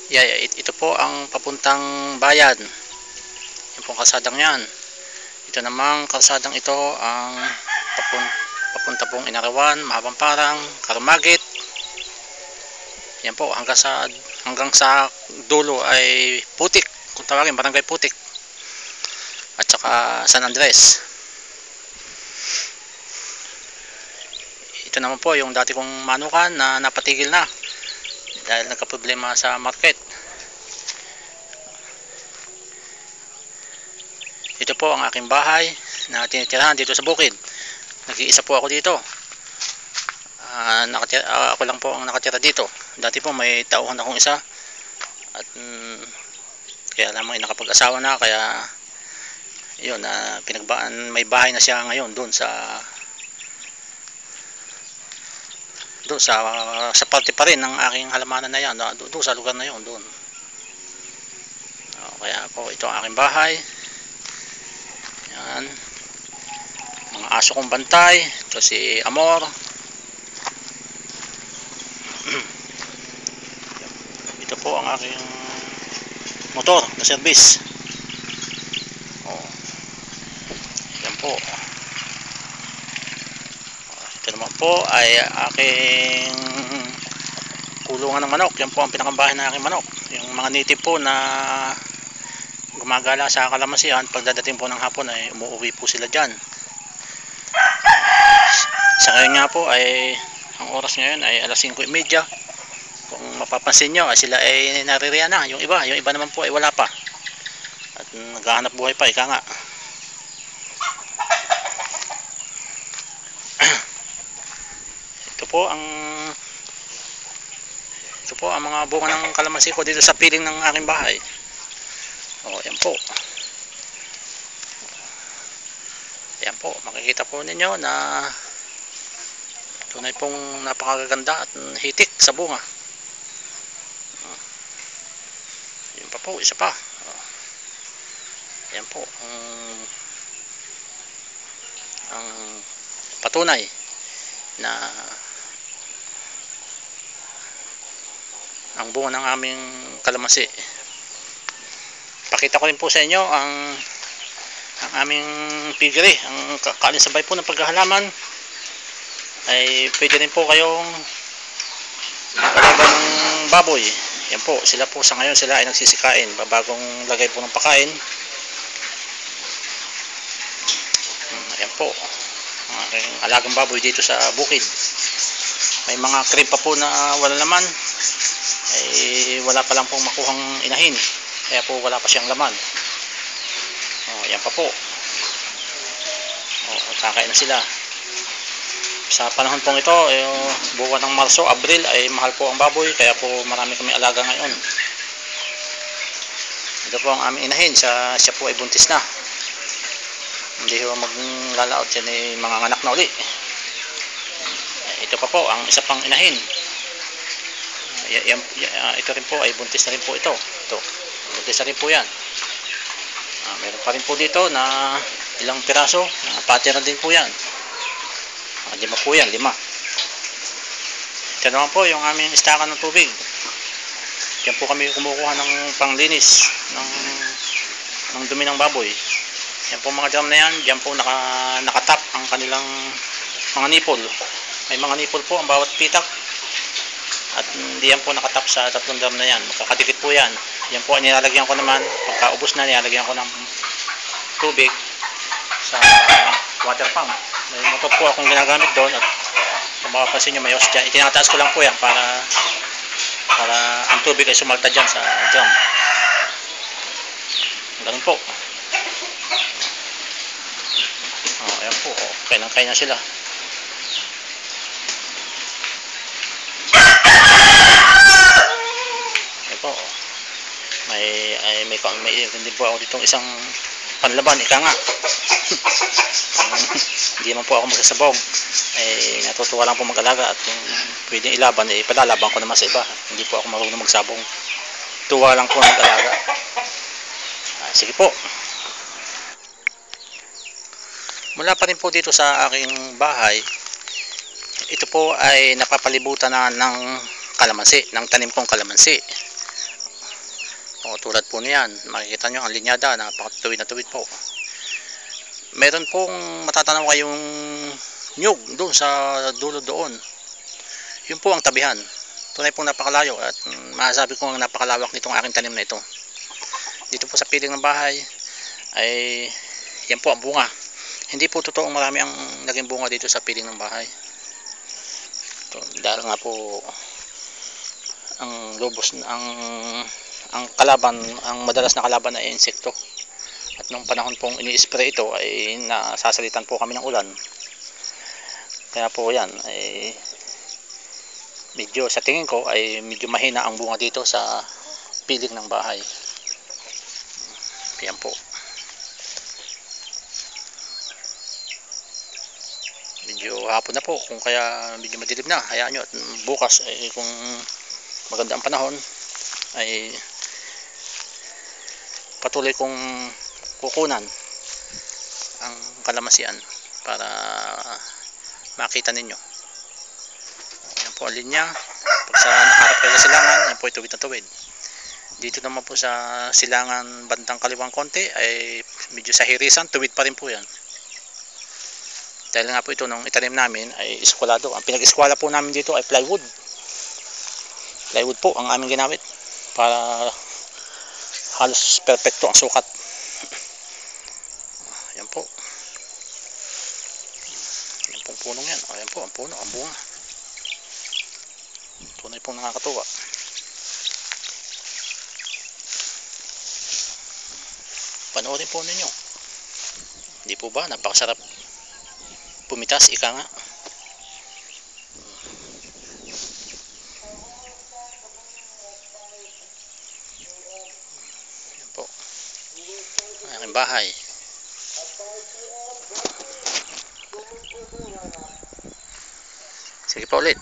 Ito po ang papuntang bayan. Yung pong kalsadang yan. Ito namang kalsadang ito ang papunta pong Inarawan, Mahabang Parang, Karamagit. Yan po hanggang sa dulo ay Putik, kung tawagin Barangay Putik. At saka San Andres. Ito naman po yung dati kong manukan na napatigil na dahil nagka-problema sa market. Ito po ang aking bahay na tinitirahan dito sa bukid. Nag-iisa po ako dito. Ako lang po ang nakatira dito. Dati po may tauhan akong isa at kaya lamang nakapag-asawa na, kaya yun, pinagbaan, may bahay na siya ngayon doon sa parte pa rin ng aking halamanan na yan, doon sa lugar na yon doon. Kaya po ito ang aking bahay. Yan, mga aso kong bantay. Ito si Amor. Ito po ang aking motor na service. Yan po. Ito naman po ay aking kulungan ng manok. Yan po ang pinakambahay ng aking manok. Yung mga native po na gumagala sa Kalamansian, pagdadating po ng hapon ay umuwi po sila dyan. Sa ngayon nga po ay ang oras ngayon ay alas 5:30. Kung mapapansin nyo ay sila ay naririyan na. Yung iba naman po ay wala pa at naghahanap buhay pa, ika nga. Ito po ang mga bunga ng kalamansi ko dito sa piling ng aking bahay. Yan po. Yan po, makikita po ninyo na tunay pong napakaganda at hitik sa bunga. Yan pa po, isa pa. Yan po ang patunay na ang bunga ng aming kalamansi. Pakita ko rin po sa inyo ang aming piggery, ang kaalinsabay po ng paghahalaman. Ay pwede rin po kayong makalaban ng baboy. Yan po, sila po sa ngayon sila ay nagsisikain, bagong lagay po ng pakain. Yan po ang aking alagang baboy dito sa bukid. May mga cream pa po na wala naman, ay wala pa lang pong makuhang inahin, kaya po wala pa siyang laman. Yan pa po. Kakain na sila. Sa panahon pong ito, buwan ng Marso, Abril ay mahal po ang baboy, kaya po marami kami alaga ngayon. Ito po ang aming inahin, siya po ay buntis na. Hindi ho maglalaot, yan ay mga anak na uli. Ito pa po ang isa pang inahin. Ito rin po ay buntis na rin po ito. Buntis na rin po yan. Meron pa rin po dito na ilang piraso, patira din po yan. 5 po yan, 5. Ito naman po yung aming istakan ng tubig. Diyan po kami kumukuha ng panglinis ng dumi ng baboy. Yan po mga drum na yan, diyan po nakatap ang kanilang mga nipol. May mga nipol po ang bawat pitak. At hindi yan po nakatap sa 3 drum na yan, magkakadikit po yan. Yan po nilalagyan ko naman, pagkaubos na nilalagyan ko ng tubig sa water pump. May motor po akong ginagamit doon, at kung makapansin nyo may hose dyan, itinataas ko lang po yan para ang tubig ay sumalta dyan sa drum. Ganun po. Ayan po, kain na sila. Ayan po. May hindi po ako ditong isang panlaban, ika nga. Hindi naman po ako magsasabog. Natutuwa lang po mag-alaga, at kung pwedeng ilaban, palalaban ko naman sa iba. Hindi po ako marunong magsabong. Tuwa lang po mag-alaga. Sige po. Mula pa rin po dito sa aking bahay, ito po ay napapalibutan na ng kalamansi, ng tanim kong kalamansi. po, tulad po niyan, makikita nyo ang linyada, napakatuwid na tuwid po. Meron pong matatanaw kayong nyug doon sa dulo doon. Yun po ang tabihan. Tunay pong napakalayo at masasabi ko ang napakalawak nitong aking tanim na ito. Dito po sa piling ng bahay ay yan po ang bunga. Hindi po totoong marami ang naging bunga dito sa piling ng bahay. Ito, dahil nga po ang lubos, ang kalaban, ang madalas na kalaban ay insekto. At nung panahon pong ini-spray ito ay nasasalitan po kami ng ulan. Kaya po yan ay medyo, sa tingin ko ay medyo mahina ang bunga dito sa piling ng bahay. Yan po. Medyo hapon na po, kung kaya medyo madilim na. Hayaan nyo at bukas ay kung maganda ang panahon ay patuloy kong kukunan ang kalamansian para makita ninyo. Yan po ang linya. Pag sa nakaharap kayo sa silangan, yan po ay tuwid na tuwid. Dito naman po sa silangan bandang kaliwang konti ay medyo sa hirisan, tuwid pa rin po yan. Dahil nga po ito nung itanim namin ay eskwalado. Ang pinag-eskwala po namin dito ay plywood. Plywood po ang aming ginamit para halos perfecto ang sukat. Yan po. Yan pong punong yan. Ayan po ang puno, ang bunga. Tunay pong nakakatuwa. Panoorin po ninyo. Hindi po ba napakasarap pumitas, ika nga. Yan po ang aking bahay. Sige pa ulit.